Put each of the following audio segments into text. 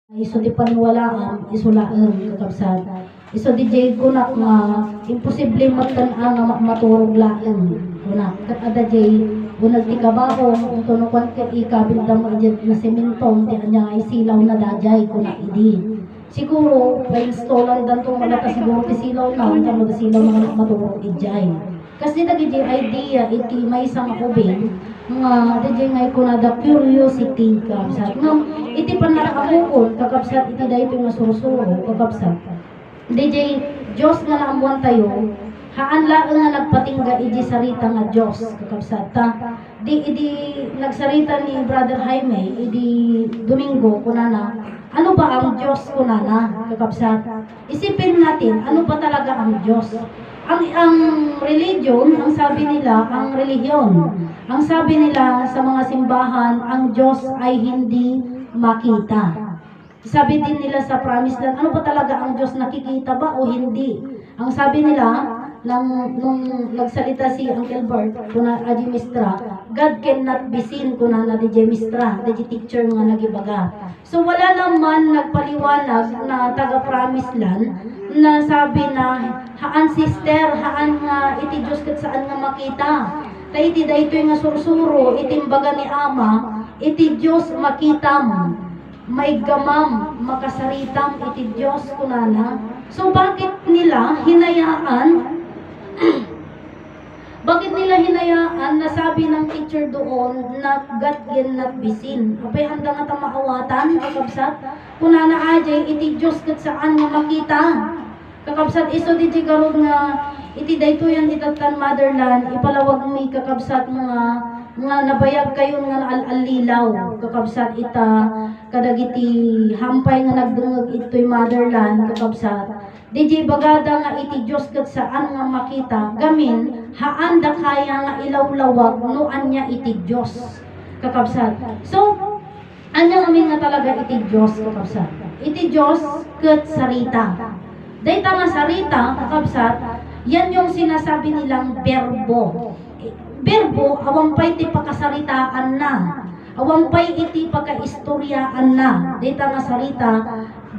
Iso di paniwalaan, isulaan kakabsat. Iso di jay kunak nga imposible magtan-ang nga maturog laeng. Kunak kat ada jay bunag ti kabaho tunukan ka ikabil damo ijay na sementong ti anya ay silaw na dajay kunak idi. Siguro pa-installan dan tong malata siguro ti silaw na kamo ti silaw nga maturog ijay. Kasi dagi jay idea iti may isang ubing nga dajay ngay kunada curiosity kabsat ngam iti panakakamukon kakabsat iti dayto nga surusuro kakabsat dajay Dios nga naamuan tayo haan laeng nga nagpatingga iti sarita nga Dios kakabsat ta di nagsarita ni Brother Jaime idi Domingo kunana ano ba ang Dios kunana kakabsat isipin natin ano ba talaga ang Dios ang religion, ang sabi nila, ang relihiyon. Ang sabi nila sa mga simbahan, ang Diyos ay hindi makita. Sabi din nila sa promise land, ano ba talaga ang Diyos, nakikita ba o hindi? Ang sabi nila, nung nagsalita si Uncle Bert, kuna Adi Mistra, God cannot be seen kuna na DJ Mistra, DJ teacher nga nagibaga. So wala naman nagpaliwanag na taga-promise land na sabi na haan sister, haan nga iti Diyos kat saan nga makita. Ta iti dayto nga sursuro, itimbaga ni Ama, iti Diyos makitam. May gamam, makasaritam iti Diyos kunana. So bakit nila hinayaan bakit nila hinayaan na sabi ng teacher doon na God cannot be seen? Apay handa nga tamaawatan, kakabsat. Kunana ajay, iti Diyos kat saan nga makita. Kakabsat, iso di karod nga, iti dayto yan itatan motherland, ipalawag mi kakabsat nga nabayag kayo nga al-alilaw. Kakabsat ita, kadagiti hampay nga nagdungag ito'y motherland, kakabsat. DJ bagada nga iti Diyos kat saan nga makita gamin haan da kaya nga ilawlawag no anya iti Diyos kakabsat. So anya amin nga talaga iti Diyos kakabsat. Iti Diyos kat sarita. Dayta nga sarita kakabsat, yan yung sinasabi nilang berbo. Berbo awampay ti pakasaritaan na. Awampay iti pagkaistoryaan na. Dayta nga sarita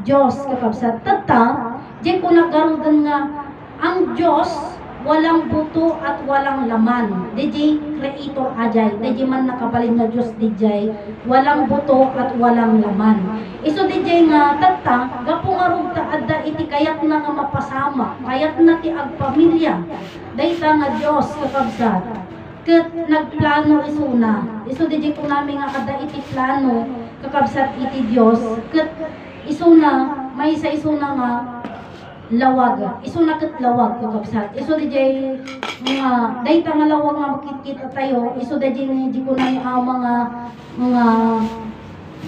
Diyos kakabsat. Tata di ko nagarudan nga ang Diyos walang buto at walang laman. DJ creator ajay. DJ man nakabalin nga Diyos DJ walang buto at walang laman. Iso DJ nga tata gapo nga rugta adda iti kayat na nga mapasama. Kayat na ti agpamilya. Dayta nga Diyos kakabsat. Ket nagplano isuna. Iso DJ ko namin nga kada iti plano kakabsat iti Diyos. Ket isuna may sa isuna nga lawag. Iso nakat lawag kakabsat. Iso di jay mga dayta nga lawag nga makikita tayo. Iso di jay di ko na mga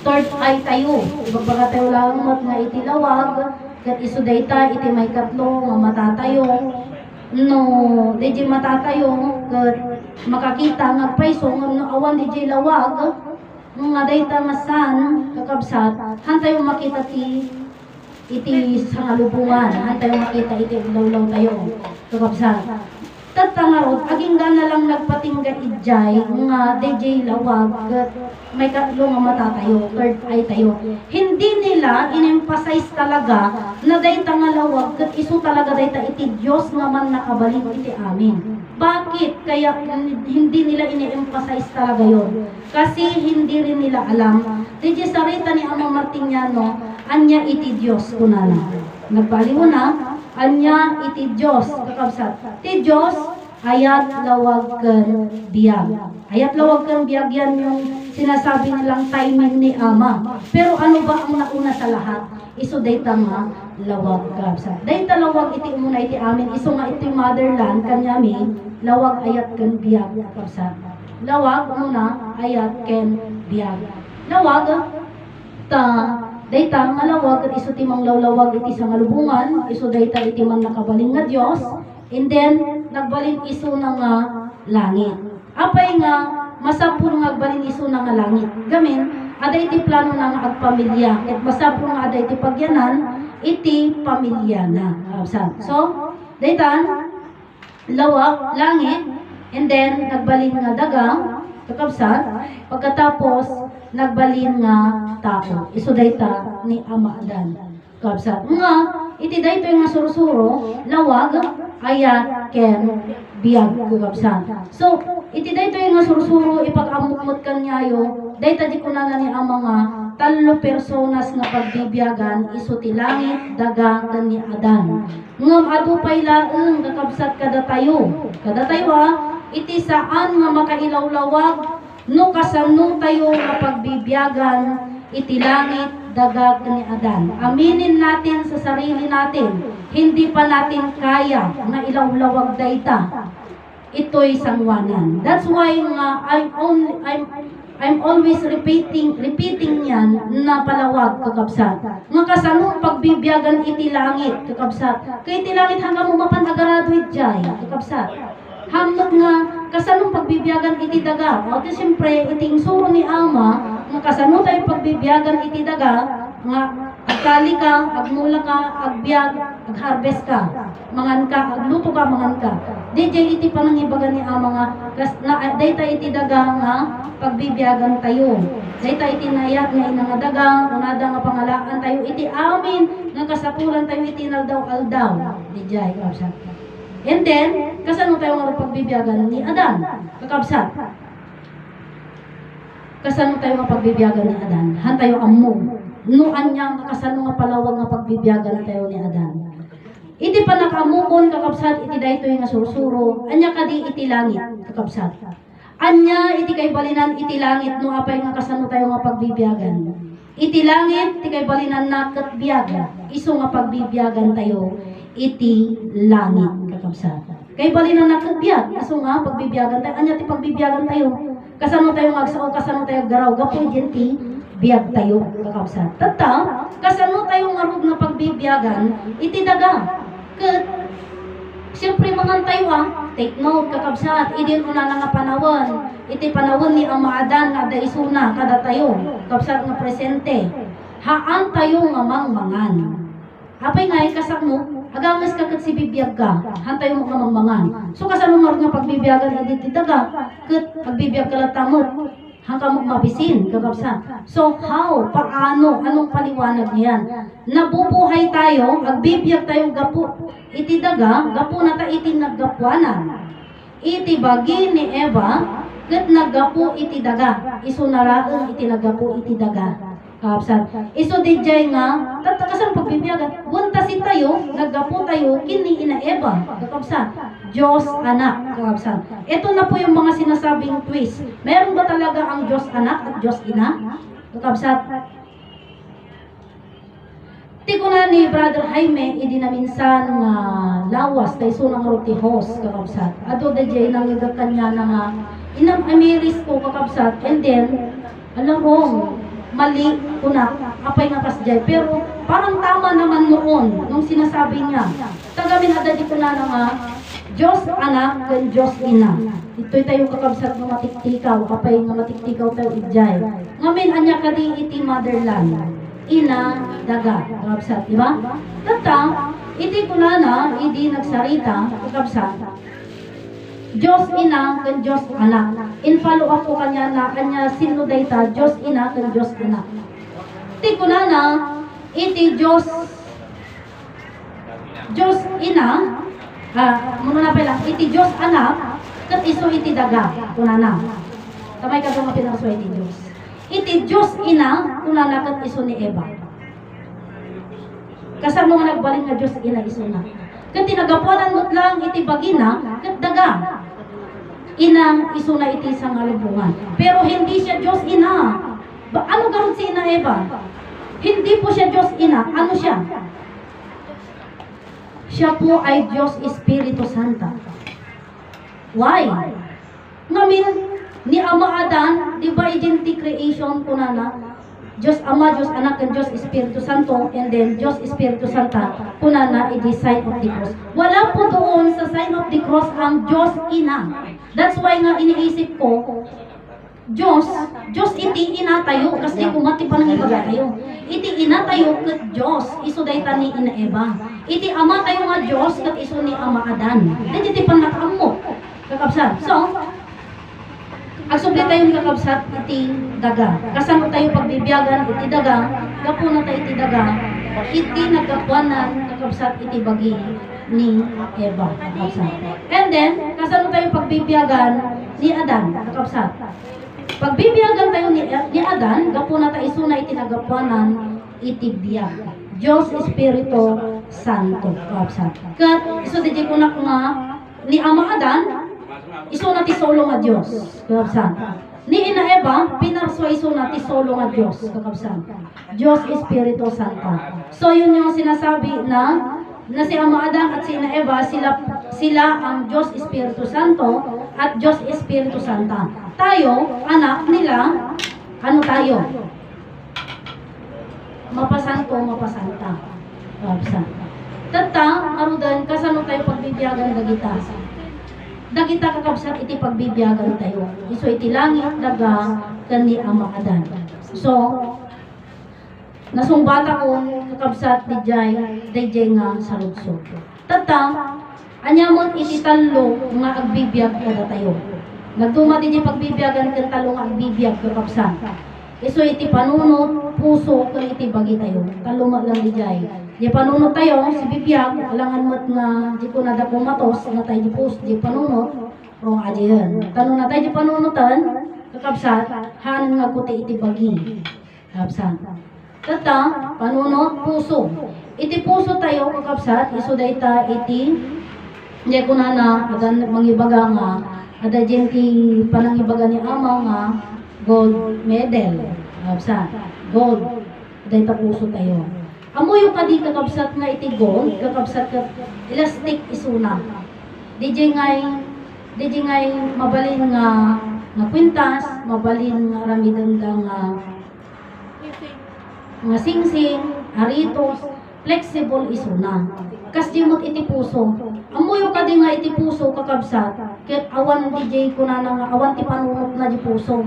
third eye tayo. Baga tayo lang nga iti lawag. Kat iso dayta iti may katlo nga mata tayo. No, di jay mata tayo. Kat makakita nga paiso nga awan di jay lawag. Nga dayta nga san kakabsat. Han tayo makita iti sa kalubungan, han tayo makita iti ulawlaw tayo. Kakabsat. Tatangarot, aging gana lang nagpatingga ijay, nga DJ lawag, may katlo nga mata tayo, third eye tayo. Hindi nila in-emphasize talaga na dayta nga lawag, kat iso talaga dayta iti Diyos nga man nakabalik iti amin. Bakit? Kaya hindi nila in-emphasize talaga yon. Kasi hindi rin nila alam. DJ sarita ni Ama Martiniano, anya iti Diyos kunana. Nagbaliw na, anya iti Diyos kakabsat. Ti Diyos ayat lawag ken biyag. Ayat lawag ken biyag yan yung sinasabi nilang timing ni Ama. Pero ano ba ang nauna sa lahat? Iso dayta nga lawag kakabsat. Dayta lawag iti umuna iti amin. Iso nga iti motherland kanyami lawag ayat ken biyag kakabsat. Lawag muna ayat ken biyag. Lawag ta dayta nga lawag at iso timang lawlawag iti sa ngalubungan, iso dayta iti man nakabaling nga Dios, and then nagbalin iso na nga langit. Apay nga masapul nga agbalin iso na nga langit. Gamin ada iti plano na nga agpamilya. Ket masapul nga ada iti pagyanan iti pamilya na. So dayta lawag langit, and then nagbalin nga daga kakabsat. Pagkatapos nagbalin nga tao. Iso dayta ni Ama Adan. Kakabsat. Nga, iti dayto nga sursuro, lawag, ayat, ken, biyag, kakabsat. So, iti dayto nga sursuro, ipag-amukmot kanyayo, dayta di kunanan ni Ama nga, talo personas nga pagbibiyagan, iso ti langit, daga, ken ni Adan. Ngam adupay laeng, kakabsat kada tayo. Kada tayo iti saan nga makailawlawag, no kasano tayo nga pagbibiyagan, iti langit, daga ni Adan. Aminin natin sa sarili natin, hindi pa natin kaya na ilawlawag dayta. Ito'y sangwanan. That's why nga I'm always repeating yan na palawag, kakabsat. Nga kasanong pagbibiyagan iti langit, kakabsat. Kaya iti langit hanggang mo mapanagaradwid jay, kakabsat. Hamot nga kasanong pagbibiyagan iti daga. O di siyempre iting suro ni Ama nga kasano tayo pagbibiyagan iti daga nga agkali ka, agmula ka, agbiag, agharvest ka, mangan ka, agluto ka, mangan ka. DJ iti panangibagan ni Ama nga dayta iti daga nga pagbibiyagan tayo. Dayta iti nayat nga inang daga, unada nga pangalaan tayo iti amin nga kasapulan tayo iti naldaw-aldaw. DJ kakabsat. And then, kasano tayo nga pagbibiyagan ni Adan? Kakabsat. Kasano tayo nga pagbibiyagan ni Adan? Han tayo ammo. Nuan niya nga kasano nga palawag nga pagbibiyagan tayo ni Adan. Iti pa nakamukon, kakabsat, iti dayto nga sursuro, anya kadi iti langit, kakabsat. Anya iti kay balinan iti langit, no apay nga kasano tayo nga pagbibiyagan. Iti langit, iti kay balinan na katbiyaga, iso nga pagbibiyagan tayo, iti langit, kakabsat. Kay balinan na katbiyag, iso nga pagbibiyagan tayo, anya ti pagbibiyagan tayo. Kasano tayo magsao, kasano tayo garaw, gapoy ti biyag tayo, kakabsat. Tata, kasano tayo marug na pagbibiyagan, iti daga. Kat, siyempre mga tayo take note, kakabsat, idin una na nga panawon. Iti panawon ni Ama Adan, nga daisuna, kada tayo, kakabsat nga presente. Haan tayo nga mangmangan. Apay nga, kasano, agamas ka kat si bibiyag ka, han tayo mo kamangmangan. So kasano marug nga pagbibiyagan, iti daga, kat pagbibiyag ka latamot, hanggang mo mabisin, kakabsat. So, how? Paano? Anong paliwanag niyan? Nabubuhay tayo, agbibiyag tayo gapu. Iti daga, gapu na ta iti naggapuanan. Iti bagi ni Eva, kat naggapu iti daga. Iso naraan iti naggapu iti daga. Kakabsat. Iso dijay nga, tatakasan pagbibiyagan, buntasi tayo, naggapu tayo, kini ina Eva. Kakabsat. Diyos anak, kakabsat. Ito na po yung mga sinasabing twist. Meron ba talaga ang Diyos anak at Diyos ina? Kakabsat. Tiko na ni Brother Jaime, idi na minsan nga lawas, tayo sunang rotihos, kakabsat. Ato da jay nang idag kanya na nga, inang amiris ko, kakabsat. And then, alam ko, mali ko na, apay nga kasjay. Pero parang tama naman noon, nung sinasabi niya. Tagamin ada di ko na nga, Diyos anak dan Diyos ina. Ito'y tayo kakabsat ng matiktikaw, kapay nga matiktikaw tayo ijay. Ngamin anya kadi iti motherland, ina, daga, kakabsat, di ba? Tata, iti kunana, idi nagsarita, kakabsat, Diyos ina kan Diyos anak. In follow up ko kanya na kanya sino dayta, Diyos ina kan Diyos anak. Iti kunana, iti Diyos ina, muna na pala, iti Diyos anak, kat iso iti daga, kunana. Kamay ka doon nga pinakaswa iti Diyos. Iti Diyos ina, kunana kat iso ni Eva. Kasama nga nagbaling nga Diyos ina iso na. Kat tinagapuanan mo't lang iti bagina, kat daga. Ina, iso na iti isang alubungan. Pero hindi siya Diyos ina. Ano garon si ina Eva? Hindi po siya Diyos ina. Ano siya? Siya po ay Diyos Espiritu Santa. Why? Ngamin, ni Ama Adan, di ba identity creation ko na Diyos Ama, Diyos Anak, and Diyos Espiritu Santo, and then Diyos Espiritu Santa, kunana, iti sign of the cross. Wala po doon sa sign of the cross ang Diyos Ina. That's why nga iniisip ko, Diyos iti ina tayo, kasi kumati pa nang ibaga tayo. Iti ina tayo kat Diyos, iso dayta ni ina Eva. Iti ama tayo nga Diyos, kat iso ni Ama Adan. Iti pan nakamo, kakabsat. So, Agsubli tayo kakabsat iti daga. Kasano tayo pagbibiyagan iti daga, gapo na tayo iti daga, iti nagkapuanan kakabsat iti bagi ni Eva kakabsat. And then, kasano tayo pagbibiyagan ni Adan kakabsat. Pagbibiyagan tayo ni Adan, gapo na tayo isuna iti nagkapuanan iti biyag. Diyos Espiritu Santo kakabsat. Kat iso di ko na nga ni Ama Adan, iso na ti solo nga Diyos, kakabsan. Ni Ina Eva, pinarso iso na ti solo nga Diyos, kakabsan. Diyos Espiritu Santo. So yun yung sinasabi na si Ama Adan at si Ina Eva, sila ang Diyos Espiritu Santo at Diyos Espiritu Santa. Tayo, anak nila, ano tayo? Mapasanto, mapasanta. Kakabsan. Tata, arudan, kasano tayo pagbibiyagan dagita? Dagita kakabsat iti pagbibiyagan tayo. Iso iti langit daga kani Ama Adan. So, nasumbata ko kakabsat dijay nga saludsod. Tata, anyamot iti talo nga agbibiyag kada tayo. Nagtuma dijay pagbibiyagan kan talo nga agbibiyag kakabsat. Iso iti panunot, puso, kung iti bagi tayo. Taluma lang dijay. Di panunot tayo, si bibiyag, alangan mo't nga, di ko nada pumatos, na tayo di puso, di panunot, o nga di yun. Tanong na tayo di panunotan, kakabsat, hanan nga kuti iti bagi. Kakabsat. Tata, panunot, puso. Iti puso tayo, kakabsat, iso dayta iti, di ko na adan mangibaga nga, ada dyan ti panangibaga ni Ama nga, gold medal. Kakabsat. Gold. Dayta puso tayo. Amo yung kadi kakabsat nga iti gold, kakabsat ka elastic isuna. DJ ngay mabalin nga kwintas, mabalin nga ramidandang nga singsing, aritos, flexible isuna. Kas di mo't iti puso. Amo yung kadi nga iti puso kakabsat, ket awan DJ ko na nga awan ti panunot na di puso.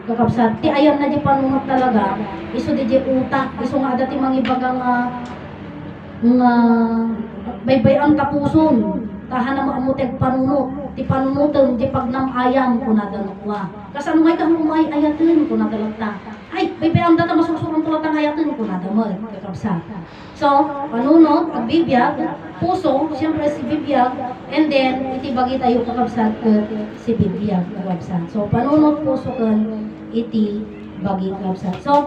Kakabsat, ti ayan na di panunot talaga, iso di utak, iso nga dati mangibaga nga baybay ang tapuson, tahan na maamuteg panunot, ti panunutan, di pagnam-ayam ko na dalakwa. Kasano ngay kang umay ayatin ko na dalakta. Ay, baybay ang data masusurong tulatang ayatin ko na damag, kakabsat. So, panunot, pagbibiyag, puso, siyempre si bibiyag, and then, itibagi tayo kakabsat si bibiyag, kakabsat. So, panunot, puso iti bagi kakabsat. So,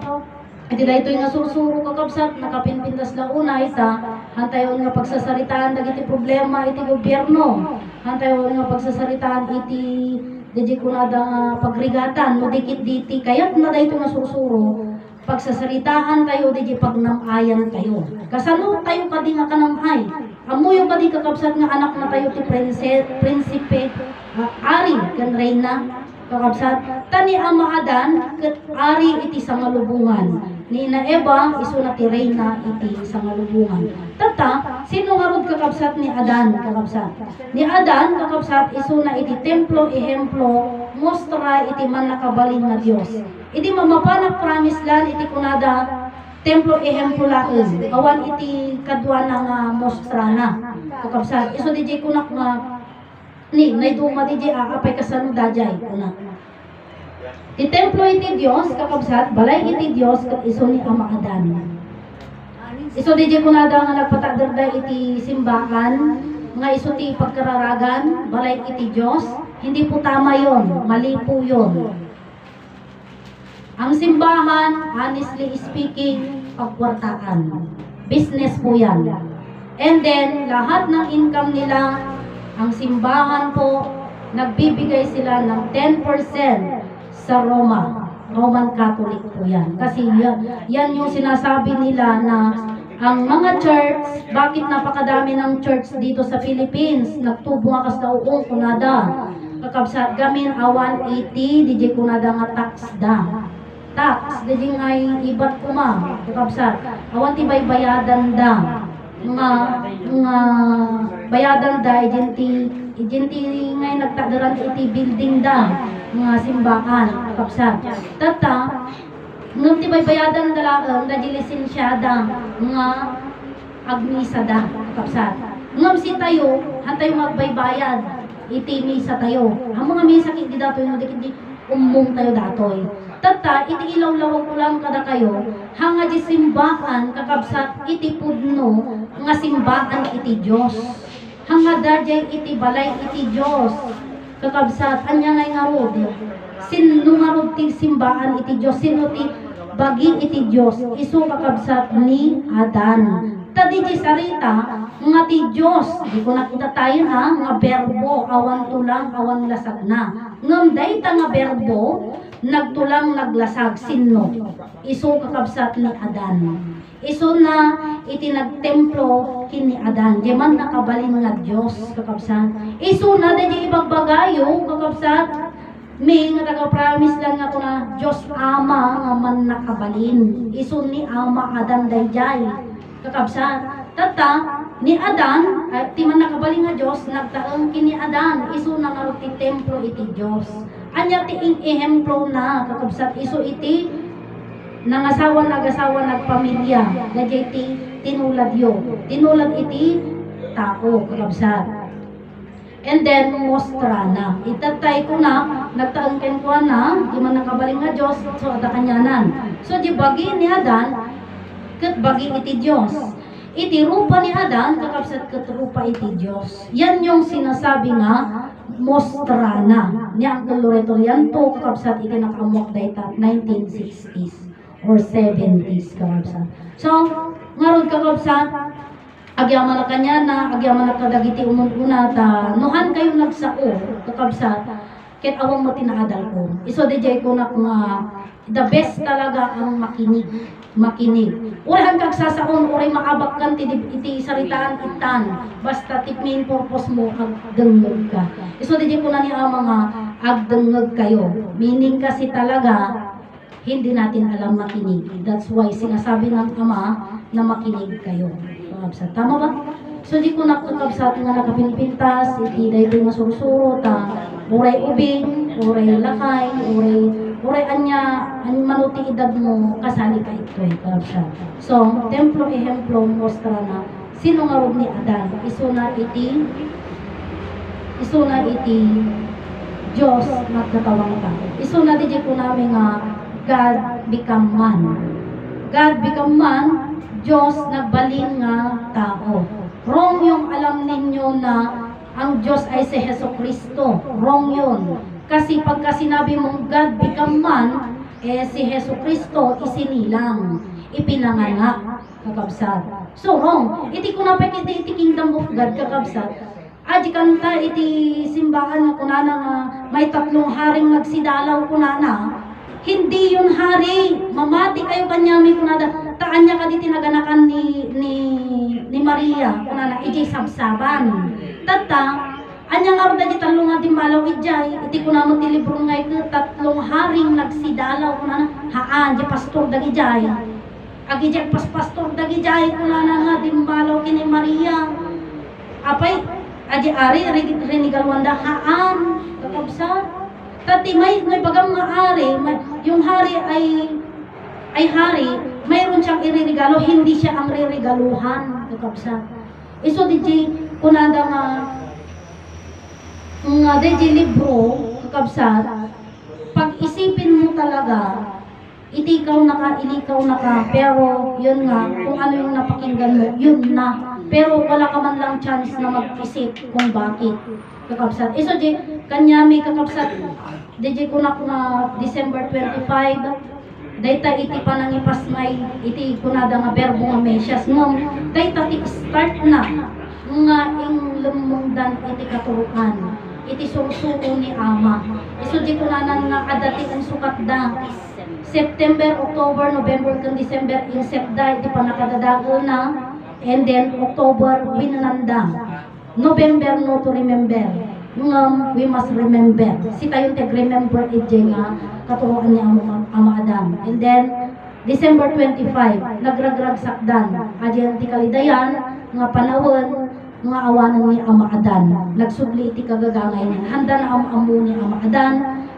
iti dahito yung nasusuro kakabsat, nakapinpintas na unay sa hantayon nga pagsasaritaan dagiti problema iti gobyerno. Hantayon nga pagsasaritaan iti DJ kunada nga pagrigatan, no dikit diti, kayat na dahito nga susuro, pagsasaritaan tayo, DJ pagnamayan tayo. Kasano tayo kadi nga kanamay? Amuyo kadi kakabsat nga anak na tayo ti prinsipe, ari, kan reyna, kakabsat, tani Ama Adan, ket ari iti sangalubungan. Ni Ina Eva, iso na ti reyna iti sangalubungan. Tata, sino nga rod kakabsat ni Adan, kakabsat? Ni Adan, kakabsat, iso na iti templo, ehemplo, mostra iti man nakabalin nga Diyos. Iti mamapanak promise lan, iti kunada, templo, ehemplo laen. Awan iti kadwa nga mostra na, kakabsat. Iso di jay kunak nga, ni, naiduma di jay akapay kasano dajay, kunak. Ti templo iti Dios, kakabsat, balay iti Dios, kat iso ni Ama Adan. Iso di kunada nga nagpatadarda iti simbahan, nga iso ti pagkararagan, balay iti Dios, hindi po tama yon, mali po yon. Ang simbahan, honestly speaking, pagkwartaan. Business po yan. And then, lahat ng income nila, ang simbahan po, nagbibigay sila ng 10% sa Roman Catholic po yan. Kasi yan yung sinasabi nila na ang mga church, bakit napakadami ng church dito sa Philippines, nagtubo nga kas daong kunada. Kakabsat gamin awan 80, DJ kunada nga tax da. Tax, DJ nga ibat kuma, kakabsat. Awan tibay bayadan da. Nga bayadan da, ijenti nga nagtadaran iti building da. Mga simbahan, kakabsat. Tata, nung tibay bayadan dalaang na dilisensyada, nga agmisa da, kakabsat. Ngam si tayo, hantay magbaybayad, iti misa tayo. Ang mga misa, hindi dato yung umong tayo datoy. Tata, iti ilaw-lawag ko lang kada kayo, hanga di simbahan, kakabsat, iti pudno, nga simbahan iti Diyos. Hanga darjay iti balay iti Diyos. Kakabsat, anya ngay ngarod. Sino ngarod ti simbahan iti Diyos, sino ti bagi iti Diyos, iso kakabsat ni Adan. Tadi di sarita, nga ti Diyos, di ko nakita tayo ha, nga berbo, awan tulang, awan lasag na. Ngam dayta nga berbo, nagtulang naglasag, sino? Iso kakabsat ni Adan. Iso na iti nagtemplo kini Adan. Di man nakabalin nga Diyos, kakabsat. Iso na di ibagbagayo, kakabsat. May nga taga-promise lang ako na Diyos Ama nga man nakabalin. Iso ni Ama Adan dayjay. Kakabsat. Tata, ni Adan, ti man nakabalin nga Diyos, nagtaong kini Adan. Iso na nga ti templo iti Diyos. Anya ti ehemplo na, kakabsat. Iso iti nangasawa, nagasawa, nagpamilya. Dadya iti tinulad yo. Tinulad iti tao, kakabsat. And then, mostra na. Itatay ko na, nagtaangkin ko na, di man nakabaling nga Diyos, so ada kanyanan. So, di bagi ni Adan, kat bagi iti Diyos. Iti rupa ni Adan, kakabsat kat rupa iti Diyos. Yan yung sinasabi nga, mostra na. Ni Uncle Loreto, yan to, kakabsat, iti nakamok dayta, 1960s or 70s, kakabsat. So, ngarod kakabsat, agyaman na kanya na, agyaman na kadagiti umuna, ta, nuhan kayo nagsao, kakabsat, ket awang mo tinaadal ko. Iso DJ ko na nga, the best talaga ang makinig. Urahan kag sasaon, uray maabak kan, iti saritaan itan, basta main purpose mo, agdengeg ka. Iso DJ ko na niya ang mga agdengeg kayo. Meaning kasi talaga, hindi natin alam makinig. That's why sinasabi ng Ama na makinig kayo. Kakabsat. Tama ba? So di ko nakakabsat nga nakapinpintas, ikiday ko nga sursuro, uray ubing, uray lakay, uray anya, manuti edad mo, kasali ka ito eh, kakabsat. So, templo ehemplo, mostra na, sino nga ni Adan, iso na iti, Diyos magkatawang ka. Iso na di ko namin nga, God become man. God become man, Diyos nagbalin nga tao. Wrong yung alam ninyo na ang Diyos ay si Heso Kristo. Wrong yun. Kasi pagka sinabi mong God become man, si Heso Kristo isinilang, ipinanganak, kakabsat. So wrong. Iti kunapek iti kingdom of God, kakabsat. Aji kanta iti simbahan na kunana nga may 3 haring nagsidalaw kunana. Hindi yun hari, mamati kayo kanyami kunada. Taan niya ka di tinaganakan ni Maria, kunana ijay sabsaban. Tata, anya nga rin di talong nga timbalaw ijay, iti kunamot ti libro nga ito, 3 haring nagsidalaw kunana, haan, di pastor dagi jay. Agi jay pastor dagi jay, kunana nga timbalaw kini Maria. Apay, aji ari, rinigalwanda, haan, kakabsat. Tati may bagang nga ari, yung hari ay hari, mayroon siyang iririgalo, hindi siya ang ririgaluhan, kakabsat. Iso DJ, kunada nga DJ libro, kakabsat, pag isipin mo talaga, itikaw na ka, pero yun nga, kung ano yung napakinggan mo, yun na. Pero wala ka man lang chance na mag-isip kung bakit, kakabsat. Iso di, kanya may kakabsat, DJ ko na December 25, dayta iti panangipas may iti kunada nga berbo nga mesyas ngom dayta ti start na nga ing lumungdan iti katuruan iti surusuko ni Ama. Iso di kunanan nga adati ang sukat da September, October, November, kan December, insepda iti panakadadago na, and then October winananda, November no to remember. We must remember. Si tayo remember iti nga katuruan ni Ama Adan. And then December 25, nagragrag sakdan. Adyan ti kalidayan nga panawon nga awanan ni Ama Adan. Nagsubli iti kagagangay niya. Handa na amu ni Ama Adan.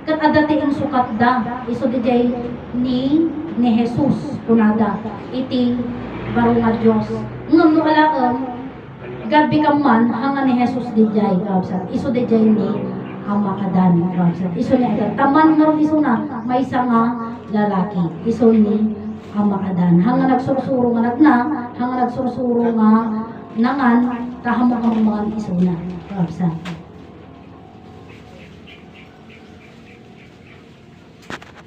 Kat adati ang sukat da. Iso di jay ni Jesus kunada. Iti baro nga Diyos. Ngam no alaam, God become man, hanga ni Jesus di jay, kabsat. Iso di jay ni ama adan kakabsat. Iso ni adan. Taman nga ron iso na, may isa nga lalaki. Iso ni ama adan. Hanga nagsursuro nga nagna, hanga nagsursuro nga nangan, kahamok ang mga iso na kakabsat.